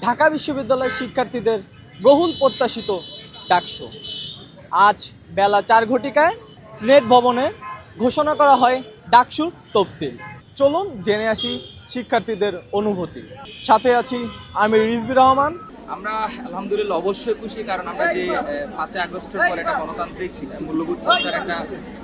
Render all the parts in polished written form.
ঢাকা বিশ্ববিদ্যালয়ের শিক্ষার্থীদের বহুল প্রত্যাশিত ডাকসু আজ বেলা 4 ঘটিকায় সিনেট ভবনে ঘোষণা করা হয় ডাকসুর তফসিল। চলুন জেনে আসি শিক্ষার্থীদের অনুভূতি। সাথে আছি আমি রিজভী রহমান। আমরা আলহামদুলিল্লাহ অবশ্যই খুশি, কারণ আমরা যে 5 আগস্টের পর একটা গণতান্ত্রিক মূল্যবোধ চর্চার একটা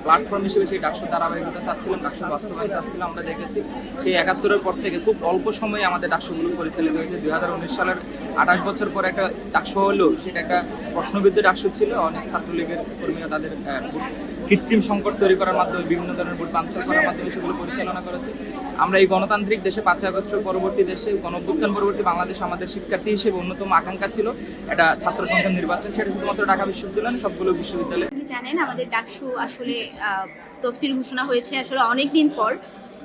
প্ল্যাটফর্ম হিসেবে সেই ডাকসুর ধারাবাহিকতা চাচ্ছিলাম, ডাকসুর বাস্তবায়ন চাচ্ছিলাম। আমরা দেখেছি সেই 71-এর পর থেকে খুব অল্প সময়ে আমাদের ডাকসুগুলো পরিচালিত হয়েছে। 2019 সালের 28 বছর পর একটা ডাকসু হলেও সেটা একটা প্রশ্নবিদ্ধ ডাকসু ছিল। অনেক ছাত্রলীগের কর্মীরা তাদের কৃত্রিম সংকট তৈরি করার মাধ্যমে বিভিন্ন ধরনের ভোট বানচাল করার মাধ্যমে সেগুলো পরিচালনা করেছে। আমরা এই গণতান্ত্রিক দেশে 5 আগস্টের পরবর্তী দেশে গণঅভ্যুত্থান পরবর্তী বাংলাদেশ আমাদের শিক্ষার্থী হিসেবে অন্যতম আকাঙ্ক্ষা ছিল এটা ছাত্র সংসদ নির্বাচন। সেটা শুধুমাত্র ঢাকা বিশ্ববিদ্যালয়, সবগুলো বিশ্ববিদ্যালয়ে। আপনি জানেন আমাদের ডাকসু আসলে তফসিল ঘোষণা হয়েছে আসলে অনেকদিন পর।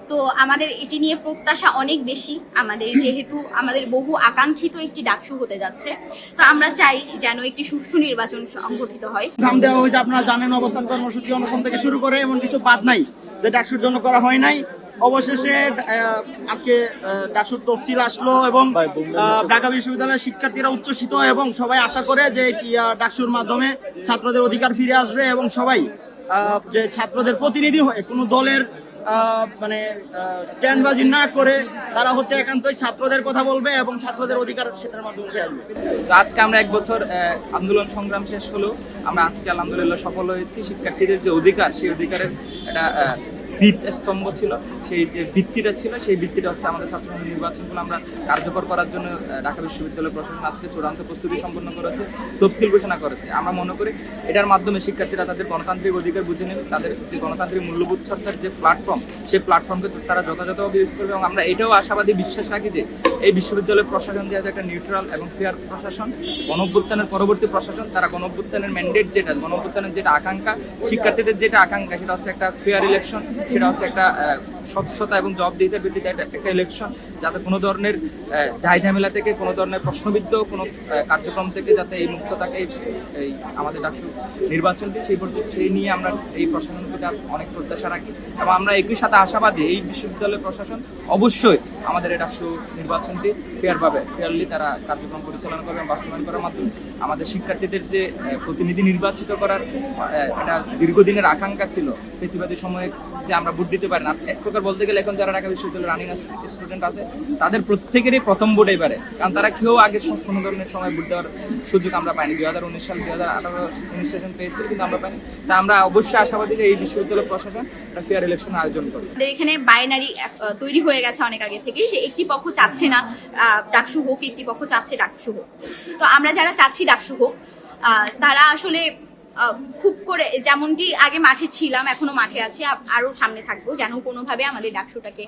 তো আমাদের এটি নিয়ে প্রত্যাশা অনেক বেশি, আমাদের যেহেতু আমাদের বহু আকাঙ্ক্ষিত একটি ডাকসু হতে যাচ্ছে। তো আমরা চাই যেন একটি সুষ্ঠু নির্বাচন সংগঠিত হয়। নাম দেওয়া হয়েছে, আপনারা জানেন, অবস্থান কর্মসূচি অনশন থেকে শুরু করে এমন কিছু বাদ নাই যে ডাকসুর জন্য করা হয় নাই। অবশেষে আজকে ডাকসুর তফসিল আসলো এবং ঢাকা বিশ্ববিদ্যালয়ের শিক্ষার্থীরা উচ্ছ্বসিত এবং সবাই আশা করে যে ডাকসুর মাধ্যমে ছাত্রদের অধিকার ফিরে আসবে এবং সবাই যে ছাত্রদের প্রতিনিধি হয়ে কোনো দলের মানে স্ট্যান্ডবাজি না করে তারা হচ্ছে একান্তই ছাত্রদের কথা বলবে এবং ছাত্রদের অধিকার সেটার মাধ্যমে উঠে আসবে। তো আজকে আমরা 1 বছর আন্দোলন সংগ্রাম শেষ হলো, আমরা আজকে আলহামদুলিল্লাহ সফল হয়েছি। শিক্ষার্থীদের যে অধিকার, সেই অধিকারের একটা স্তম্ভ ছিল, সেই যে ভিত্তিটা ছিল, সেই ভিত্তিটা হচ্ছে আমাদের ছাত্র নির্বাচনগুলো আমরা কার্যকর করার জন্য ঢাকা বিশ্ববিদ্যালয় প্রশাসন আজকে চূড়ান্ত প্রস্তুতি সম্পন্ন করেছে, তফসিল ঘোষণা করেছে। আমরা মনে করি এটার মাধ্যমে শিক্ষার্থীরা তাদের গণতান্ত্রিক অধিকার বুঝে নেবে, তাদের যে গণতান্ত্রিক মূল্যবোধ চর্চার যে প্ল্যাটফর্ম, সেই প্ল্যাটফর্মকে তারা যথাযথভাবে ইউজ করবে। এবং আমরা এটাও আশাবাদী, বিশ্বাস রাখি যে এই বিশ্ববিদ্যালয় প্রশাসন যেহেতু একটা নিউট্রাল এবং ফেয়ার প্রশাসন, গণঅভ্যুত্থানের পরবর্তী প্রশাসন, তারা গণঅভ্যুত্থানের ম্যান্ডেট যেটা, গণঅভ্যুত্থানের যেটা আকাঙ্ক্ষা, শিক্ষার্থীদের যেটা আকাঙ্ক্ষা, সেটা হচ্ছে একটা ফেয়ার ইলেকশন, সেটা হচ্ছে একটা স্বচ্ছতা এবং জবাবদিহিতার ভিত্তিতে একটা ইলেকশন, যাতে কোনো ধরনের ঝামেলা থেকে, কোনো ধরনের প্রশ্নবিদ্ধ কোনো কার্যক্রম থেকে যাতে এই মুক্ত থাকে এই আমাদের ডাকসু নির্বাচনটি, সেই নিয়ে আমরা এই প্রশাসনের প্রতি অনেক প্রত্যাশা রাখি। এবং আমরা একই সাথে আশাবাদী এই বিশ্ববিদ্যালয় প্রশাসন অবশ্যই আমাদের এই ডাকসু নির্বাচনটি ফেয়ারলি তারা কার্যক্রম পরিচালনা করবে এবং বাস্তবায়ন করার মাধ্যমে আমাদের শিক্ষার্থীদের যে প্রতিনিধি নির্বাচিত করার একটা দীর্ঘদিনের আকাঙ্ক্ষা ছিল, ফেসিবাদী সময়ে যে আমরা ভোট দিতে পারি না, এক প্রকার বলতে গেলে এখন যারা ঢাকা বিশ্ববিদ্যালয়ের রানিং স্টুডেন্ট আছে তাদের প্রত্যেকেরই প্রথম ভোট এবারে, কারণ তারা কেউ আগে কোনো ধরনের সময় ভোট দেওয়ার সুযোগ আমরা পাইনি। 2019 সাল 2018 সেশন পেয়েছিল, কিন্তু আমরা পাইনি। তা আমরা অবশ্যই আশাবাদী যে এই বিশ্ববিদ্যালয় প্রশাসন একটা ফেয়ার ইলেকশন আয়োজন করবে। আমাদের এখানে বাইনারি তৈরি হয়ে গেছে অনেক আগে থেকেই, যে একটি পক্ষ চাচ্ছে না ডাকসু হোক, একটি পক্ষ চাচ্ছে ডাকসু হোক। তো আমরা যারা চাচ্ছি ডাকসু হোক, তারা আসলে খুব করে যেমনটি আগে মাঠে ছিলাম, এখনো মাঠে আছি, আরো সামনে থাকবো, যেন কোনোভাবে আমাদের ডাকসুটাকে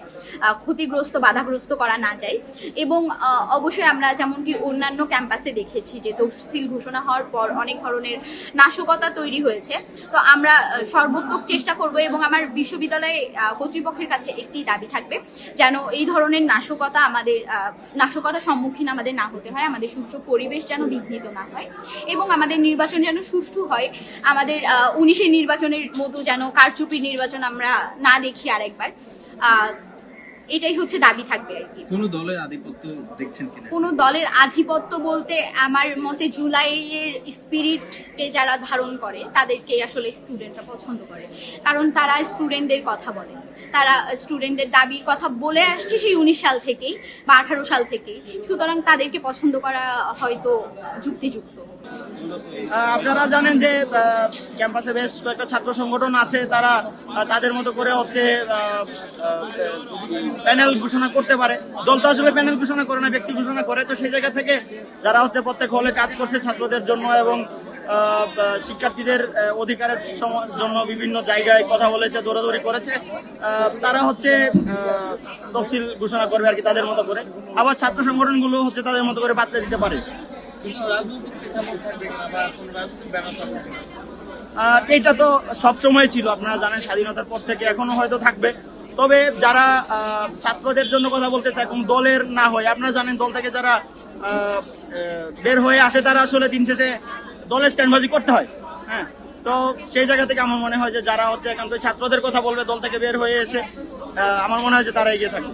ক্ষতিগ্রস্ত, বাধাগ্রস্ত করা না যায়। এবং অবশ্যই আমরা যেমনটি অন্যান্য ক্যাম্পাসে দেখেছি যে তফসিল ঘোষণা হওয়ার পর অনেক ধরনের নাশকতা তৈরি হয়েছে। তো আমরা সর্বোত্তক চেষ্টা করব এবং আমার বিশ্ববিদ্যালয়ে কর্তৃপক্ষের কাছে একটি দাবি থাকবে, যেন এই ধরনের নাশকতার সম্মুখীন আমাদের না হতে হয়, আমাদের সুষ্ঠু পরিবেশ যেন বিঘ্নিত না হয় এবং আমাদের নির্বাচন যেন সুষ্ঠু হয়। আমাদের 19-এর নির্বাচনের মতো যেন কারচুপির নির্বাচন আমরা না দেখি আরেকবার। এটাই হচ্ছে দাবি থাকবে আর কি। কোনো দলের আধিপত্য দেখছেন কিনা? কোনো দলের আধিপত্য বলতে আমার মতে জুলাইয়ের স্পিরিটকে যারা ধারণ করে তাদেরকে আসলে স্টুডেন্টরা পছন্দ করে, কারণ তারা স্টুডেন্টদের কথা বলে, তারা স্টুডেন্টদের দাবির কথা বলে আসছে সেই 19 সাল থেকেই বা 18 সাল থেকেই। সুতরাং তাদেরকে পছন্দ করা হয়তো যুক্তিযুক্ত। আপনারা জানেন যে ক্যাম্পাসে বেশ কয়েকটা ছাত্র সংগঠন আছে, তারা তাদের মতো করে হচ্ছে প্যানেল ঘোষণা করতে পারে। দল তো আসলে প্যানেল ঘোষণা করে না, ব্যক্তি ঘোষণা করে। তো সেই জায়গা থেকে যারা হচ্ছে প্রত্যেক হলে কাজ করছে ছাত্রদের জন্য এবং শিক্ষার্থীদের অধিকারের জন্য বিভিন্ন জায়গায় কথা বলেছে, দৌড়াদৌড়ি করেছে, তারা হচ্ছে তফসিল ঘোষণা করবে আর কি তাদের মতো করে। আবার ছাত্র সংগঠনগুলো হচ্ছে তাদের মতো করে বাতলে দিতে পারে। এটা তো সবসময় ছিল, আপনারা জানেন, স্বাধীনতার পর থেকে এখনো হয়তো থাকবে। তবে যারা ছাত্রদের জন্য কথা বলতে চায়, কোন দলের না হয়, আপনারা জানেন দল থেকে যারা বের হয়ে আসে তারা আসলে দিন শেষে দলের স্ট্যান্ডবাজি করতে হয়। হ্যাঁ, তো সেই জায়গা থেকে আমার মনে হয় যে যারা হচ্ছে একান্তই ছাত্রদের কথা বলবে দল থেকে বের হয়ে এসে, আমার মনে হয় যে তারা এগিয়ে থাকবে।